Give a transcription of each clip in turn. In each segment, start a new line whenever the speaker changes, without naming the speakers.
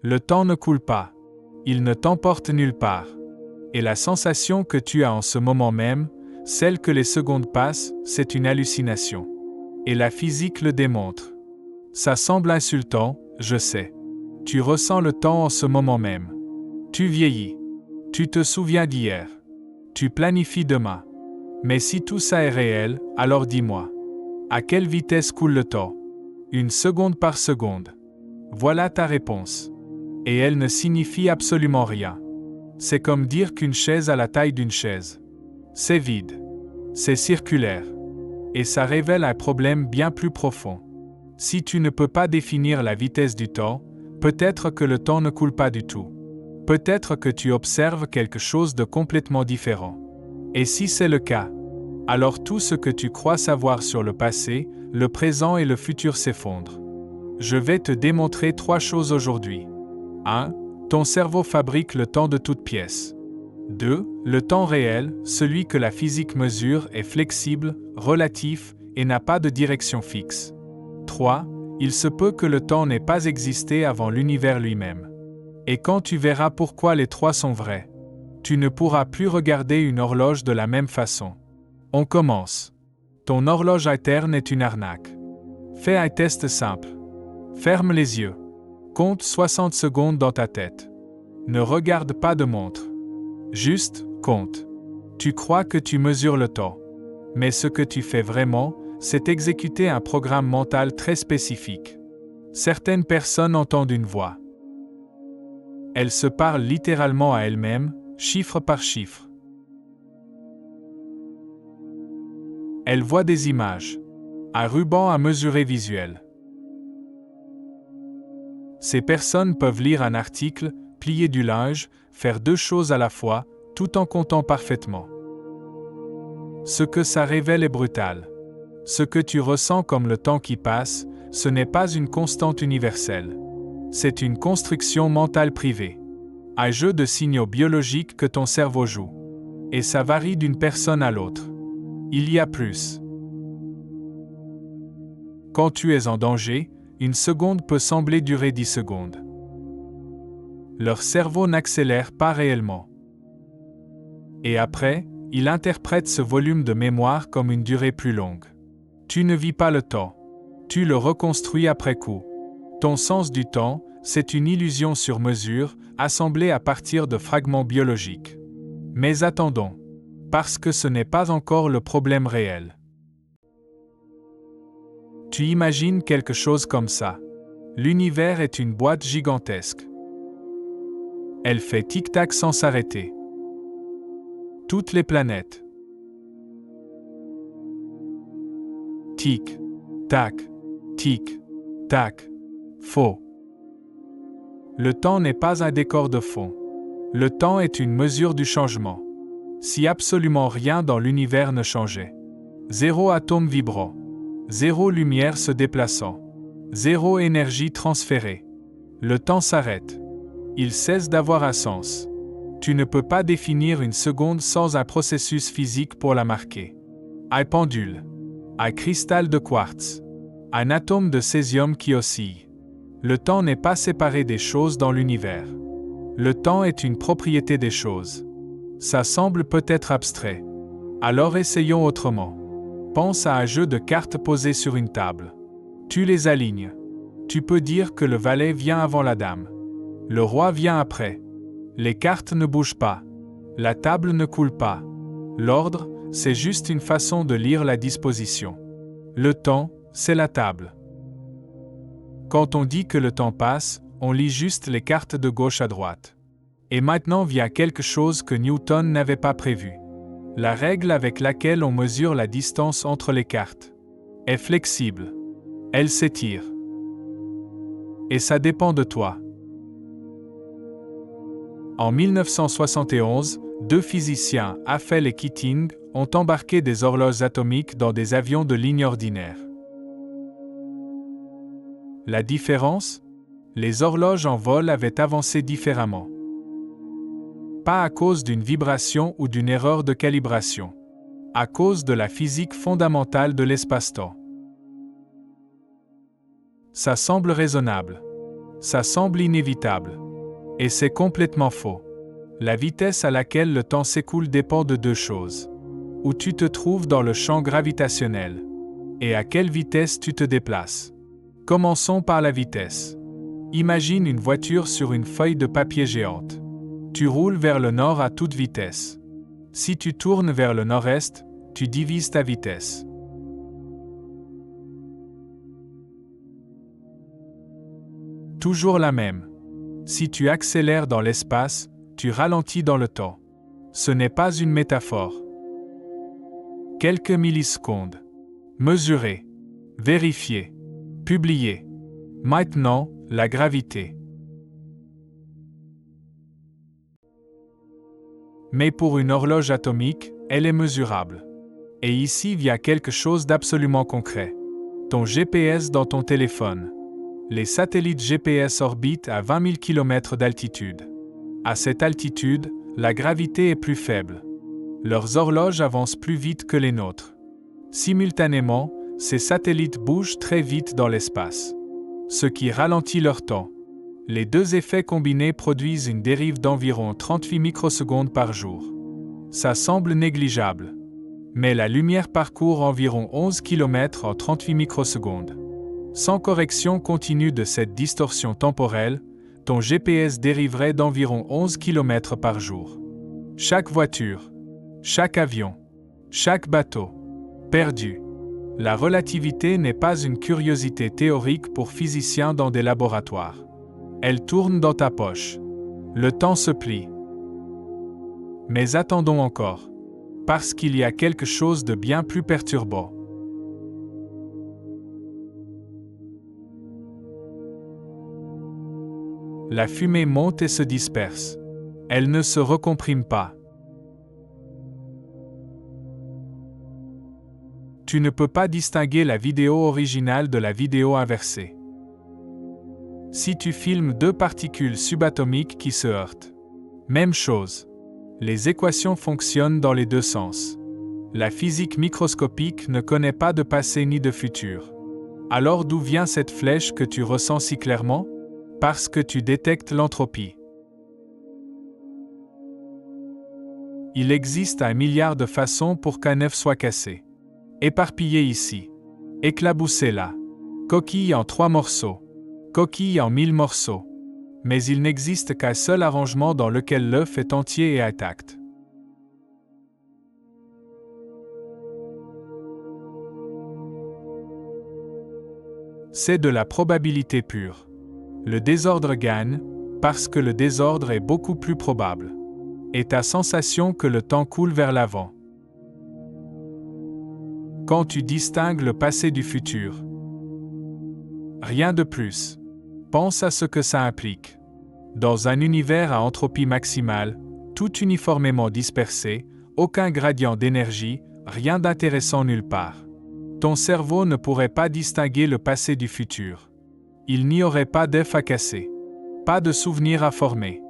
Le temps ne coule pas. Il ne t'emporte nulle part. Et la sensation que tu as en ce moment même, celle que les secondes passent, c'est une hallucination. Et la physique le démontre. Ça semble insultant, je sais. Tu ressens le temps en ce moment même. Tu vieillis. Tu te souviens d'hier. Tu planifies demain. Mais si tout ça est réel, alors dis-moi. À quelle vitesse coule le temps? Une seconde par seconde. Voilà ta réponse. Et elle ne signifie absolument rien. C'est comme dire qu'une chaise a la taille d'une chaise. C'est vide. C'est circulaire. Et ça révèle un problème bien plus profond. Si tu ne peux pas définir la vitesse du temps, peut-être que le temps ne coule pas du tout. Peut-être que tu observes quelque chose de complètement différent. Et si c'est le cas, alors tout ce que tu crois savoir sur le passé, le présent et le futur s'effondre. Je vais te démontrer 3 choses aujourd'hui. 1. Ton cerveau fabrique le temps de toutes pièces. 2. Le temps réel, celui que la physique mesure, est flexible, relatif et n'a pas de direction fixe. 3. Il se peut que le temps n'ait pas existé avant l'univers lui-même. Et quand tu verras pourquoi les 3 sont vrais, tu ne pourras plus regarder une horloge de la même façon. On commence. Ton horloge interne est une arnaque. Fais un test simple. Ferme les yeux. Compte 60 secondes dans ta tête. Ne regarde pas de montre. Juste, compte. Tu crois que tu mesures le temps. Mais ce que tu fais vraiment, c'est exécuter un programme mental très spécifique. Certaines personnes entendent une voix. Elles se parlent littéralement à elles-mêmes, chiffre par chiffre. Elles voient des images. Un ruban à mesurer visuel. Ces personnes peuvent lire un article, plier du linge, faire 2 choses à la fois, tout en comptant parfaitement. Ce que ça révèle est brutal. Ce que tu ressens comme le temps qui passe, ce n'est pas une constante universelle. C'est une construction mentale privée. Un jeu de signaux biologiques que ton cerveau joue. Et ça varie d'une personne à l'autre. Il y a plus. Quand tu es en danger, une seconde peut sembler durer 10 secondes. Leur cerveau n'accélère pas réellement. Et après, il interprète ce volume de mémoire comme une durée plus longue. Tu ne vis pas le temps. Tu le reconstruis après coup. Ton sens du temps, c'est une illusion sur mesure, assemblée à partir de fragments biologiques. Mais attendons, parce que ce n'est pas encore le problème réel. Tu imagines quelque chose comme ça. L'univers est une boîte gigantesque. Elle fait tic-tac sans s'arrêter. Toutes les planètes. Tic, tac, tic, tac. Faux. Le temps n'est pas un décor de fond. Le temps est une mesure du changement. Si absolument rien dans l'univers ne changeait. 0 atome vibrant. 0 lumière se déplaçant. 0 énergie transférée. Le temps s'arrête. Il cesse d'avoir un sens. Tu ne peux pas définir une seconde sans un processus physique pour la marquer. Un pendule. Un cristal de quartz. Un atome de césium qui oscille. Le temps n'est pas séparé des choses dans l'univers. Le temps est une propriété des choses. Ça semble peut-être abstrait. Alors essayons autrement. Pense à un jeu de cartes posé sur une table. Tu les alignes. Tu peux dire que le valet vient avant la dame. Le roi vient après. Les cartes ne bougent pas. La table ne coule pas. L'ordre, c'est juste une façon de lire la disposition. Le temps, c'est la table. Quand on dit que le temps passe, on lit juste les cartes de gauche à droite. Et maintenant vient quelque chose que Newton n'avait pas prévu. La règle avec laquelle on mesure la distance entre les cartes est flexible. Elle s'étire. Et ça dépend de toi. En 1971, 2 physiciens, Eiffel et Keating, ont embarqué des horloges atomiques dans des avions de ligne ordinaire. La différence? Les horloges en vol avaient avancé différemment. Pas à cause d'une vibration ou d'une erreur de calibration. À cause de la physique fondamentale de l'espace-temps. Ça semble raisonnable. Ça semble inévitable. Et c'est complètement faux. La vitesse à laquelle le temps s'écoule dépend de deux choses. Où tu te trouves dans le champ gravitationnel. Et à quelle vitesse tu te déplaces. Commençons par la vitesse. Imagine une voiture sur une feuille de papier géante. Tu roules vers le nord à toute vitesse. Si tu tournes vers le nord-est, tu divises ta vitesse. Toujours la même. Si tu accélères dans l'espace, tu ralentis dans le temps. Ce n'est pas une métaphore. Quelques millisecondes. Mesurer. Vérifier. Publier. Maintenant, la gravité. Mais pour une horloge atomique, elle est mesurable. Et ici vient quelque chose d'absolument concret. Ton GPS dans ton téléphone. Les satellites GPS orbitent à 20 000 km d'altitude. À cette altitude, la gravité est plus faible. Leurs horloges avancent plus vite que les nôtres. Simultanément, ces satellites bougent très vite dans l'espace. Ce qui ralentit leur temps. Les deux effets combinés produisent une dérive d'environ 38 microsecondes par jour. Ça semble négligeable. Mais la lumière parcourt environ 11 km en 38 microsecondes. Sans correction continue de cette distorsion temporelle, ton GPS dériverait d'environ 11 km par jour. Chaque voiture, chaque avion, chaque bateau, perdu. La relativité n'est pas une curiosité théorique pour physiciens dans des laboratoires. Elle tourne dans ta poche. Le temps se plie. Mais attendons encore. Parce qu'il y a quelque chose de bien plus perturbant. La fumée monte et se disperse. Elle ne se recomprime pas. Tu ne peux pas distinguer la vidéo originale de la vidéo inversée. Si tu filmes deux particules subatomiques qui se heurtent. Même chose. Les équations fonctionnent dans les deux sens. La physique microscopique ne connaît pas de passé ni de futur. Alors d'où vient cette flèche que tu ressens si clairement? Parce que tu détectes l'entropie. Il existe 1 milliard de façons pour qu'un œuf soit cassé. Éparpillé ici. Éclaboussé là. Coquille en 3 morceaux. Coquille en 1000 morceaux. Mais il n'existe qu'un seul arrangement dans lequel l'œuf est entier et intact. C'est de la probabilité pure. Le désordre gagne, parce que le désordre est beaucoup plus probable. Et ta sensation que le temps coule vers l'avant. Quand tu distingues le passé du futur. Rien de plus. Pense à ce que ça implique. Dans un univers à entropie maximale, tout uniformément dispersé, aucun gradient d'énergie, rien d'intéressant nulle part. Ton cerveau ne pourrait pas distinguer le passé du futur. Il n'y aurait pas d'œuf à casser. Pas de souvenir à former.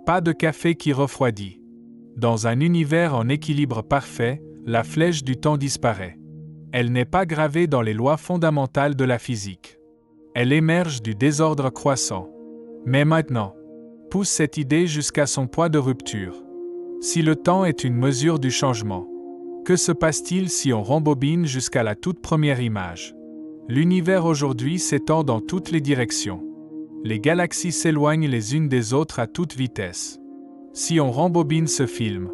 Pas de café qui refroidit. Dans un univers en équilibre parfait, la flèche du temps disparaît. Elle n'est pas gravée dans les lois fondamentales de la physique. Elle émerge du désordre croissant. Mais maintenant, pousse cette idée jusqu'à son point de rupture. Si le temps est une mesure du changement, que se passe-t-il si on rembobine jusqu'à la toute première image? L'univers aujourd'hui s'étend dans toutes les directions. Les galaxies s'éloignent les unes des autres à toute vitesse. Si on rembobine ce film,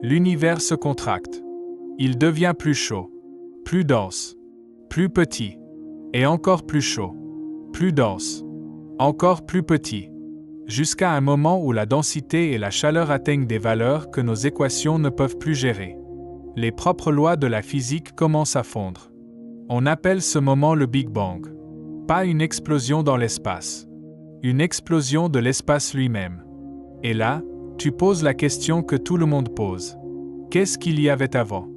l'univers se contracte. Il devient plus chaud, plus dense, plus petit, et encore plus chaud, plus dense, encore plus petit, jusqu'à un moment où la densité et la chaleur atteignent des valeurs que nos équations ne peuvent plus gérer. Les propres lois de la physique commencent à fondre. On appelle ce moment le Big Bang. Pas une explosion dans l'espace. Une explosion de l'espace lui-même. Et là, tu poses la question que tout le monde pose. Qu'est-ce qu'il y avait avant?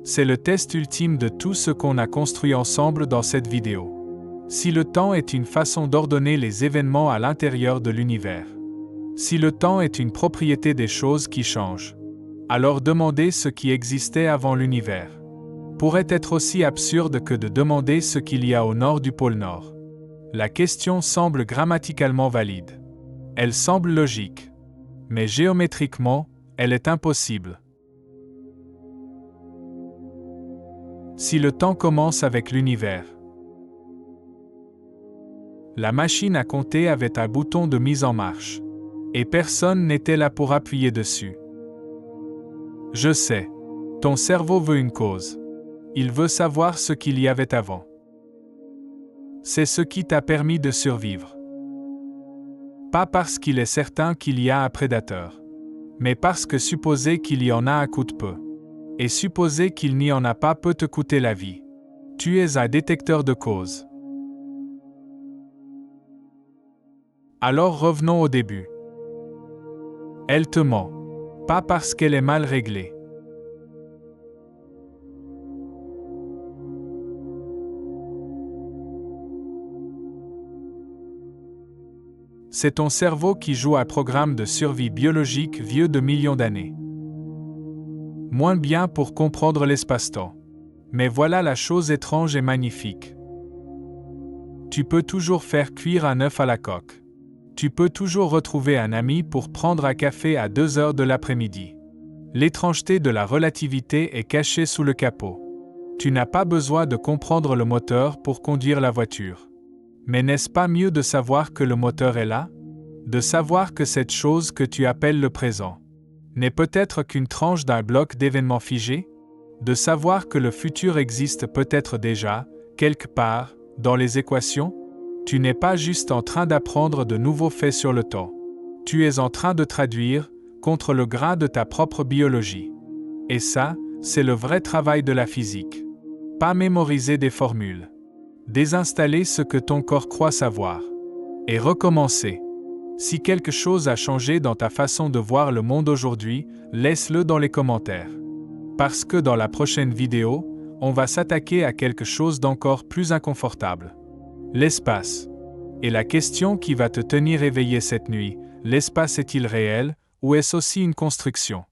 C'est le test ultime de tout ce qu'on a construit ensemble dans cette vidéo. Si le temps est une façon d'ordonner les événements à l'intérieur de l'univers. Si le temps est une propriété des choses qui changent. Alors demander ce qui existait avant l'univers pourrait être aussi absurde que de demander ce qu'il y a au nord du pôle Nord. La question semble grammaticalement valide. Elle semble logique. Mais géométriquement, elle est impossible. Si le temps commence avec l'univers. La machine à compter avait un bouton de mise en marche. Et personne n'était là pour appuyer dessus. Je sais. Ton cerveau veut une cause. Il veut savoir ce qu'il y avait avant. C'est ce qui t'a permis de survivre. Pas parce qu'il est certain qu'il y a un prédateur, mais parce que supposer qu'il y en a coûte peu. Et supposer qu'il n'y en a pas peut te coûter la vie. Tu es un détecteur de causes. Alors revenons au début. Elle te ment. Pas parce qu'elle est mal réglée. C'est ton cerveau qui joue un programme de survie biologique vieux de millions d'années. Moins bien pour comprendre l'espace-temps. Mais voilà la chose étrange et magnifique. Tu peux toujours faire cuire un œuf à la coque. Tu peux toujours retrouver un ami pour prendre un café à 2 heures de l'après-midi. L'étrangeté de la relativité est cachée sous le capot. Tu n'as pas besoin de comprendre le moteur pour conduire la voiture. Mais n'est-ce pas mieux de savoir que le moteur est là? De savoir que cette chose que tu appelles le présent n'est peut-être qu'une tranche d'un bloc d'événements figés? De savoir que le futur existe peut-être déjà, quelque part, dans les équations? Tu n'es pas juste en train d'apprendre de nouveaux faits sur le temps. Tu es en train de traduire, contre le grain de ta propre biologie. Et ça, c'est le vrai travail de la physique. Pas mémoriser des formules. Désinstaller ce que ton corps croit savoir. Et recommencer. Si quelque chose a changé dans ta façon de voir le monde aujourd'hui, laisse-le dans les commentaires. Parce que dans la prochaine vidéo, on va s'attaquer à quelque chose d'encore plus inconfortable. L'espace. Et la question qui va te tenir éveillé cette nuit, l'espace est-il réel, ou est-ce aussi une construction?